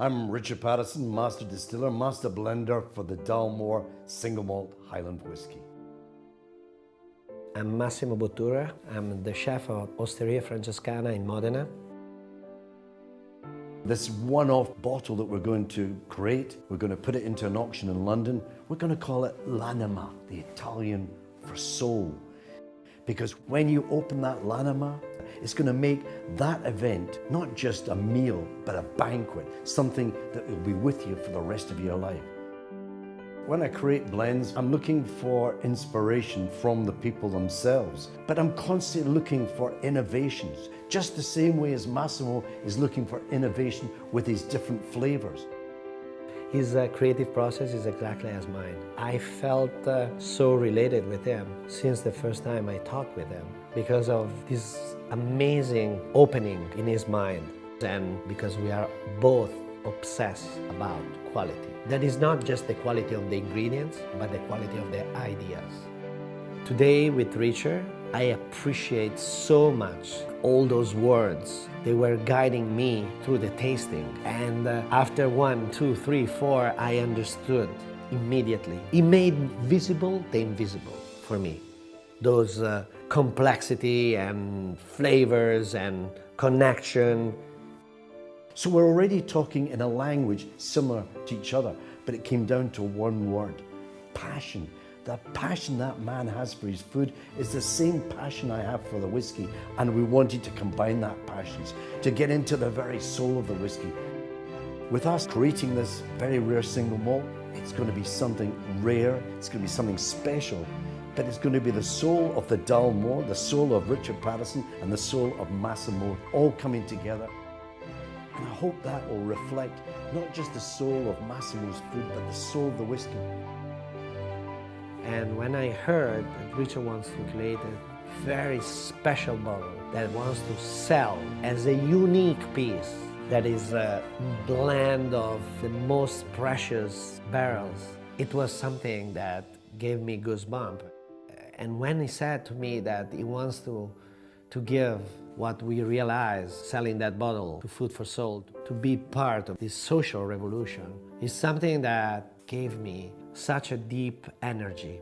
I'm Richard Paterson, Master Distiller, Master Blender for the Dalmore Single Malt Highland Whisky. I'm Massimo Bottura. I'm the chef of Osteria Francescana in Modena. This one-off bottle that we're going to create, we're going to put it into an auction in London. We're going to call it L'Anima, the Italian for soul. Because when you open that L'Anima, it's going to make that event not just a meal, but a banquet, something that will be with you for the rest of your life. When I create blends, I'm looking for inspiration from the people themselves, but I'm constantly looking for innovations, just the same way as Massimo is looking for innovation with his different flavors. His creative process is exactly as mine. I felt so related with him since the first time I talked with him because of this amazing opening in his mind and because we are both obsessed about quality. That is not just the quality of the ingredients, but the quality of the ideas. Today with Richard, I appreciate so much all those words. They were guiding me through the tasting. And after 1, 2, 3, 4, I understood immediately. He made visible the invisible for me. Those complexity and flavors and connection. So we're already talking in a language similar to each other, but it came down to one word: passion. The passion that man has for his food is the same passion I have for the whiskey, and we wanted to combine that passions to get into the very soul of the whiskey. With us creating this very rare single malt, it's going to be something rare, it's going to be something special, but it's going to be the soul of the Dalmore, the soul of Richard Paterson, and the soul of Massimo all coming together. And I hope that will reflect not just the soul of Massimo's food, but the soul of the whiskey. And when I heard that Richard wants to create a very special bottle that wants to sell as a unique piece, that is a blend of the most precious barrels, it was something that gave me goosebumps. And when he said to me that he wants to give what we realized selling that bottle to Food for Soul, to be part of this social revolution, is something that gave me such a deep energy.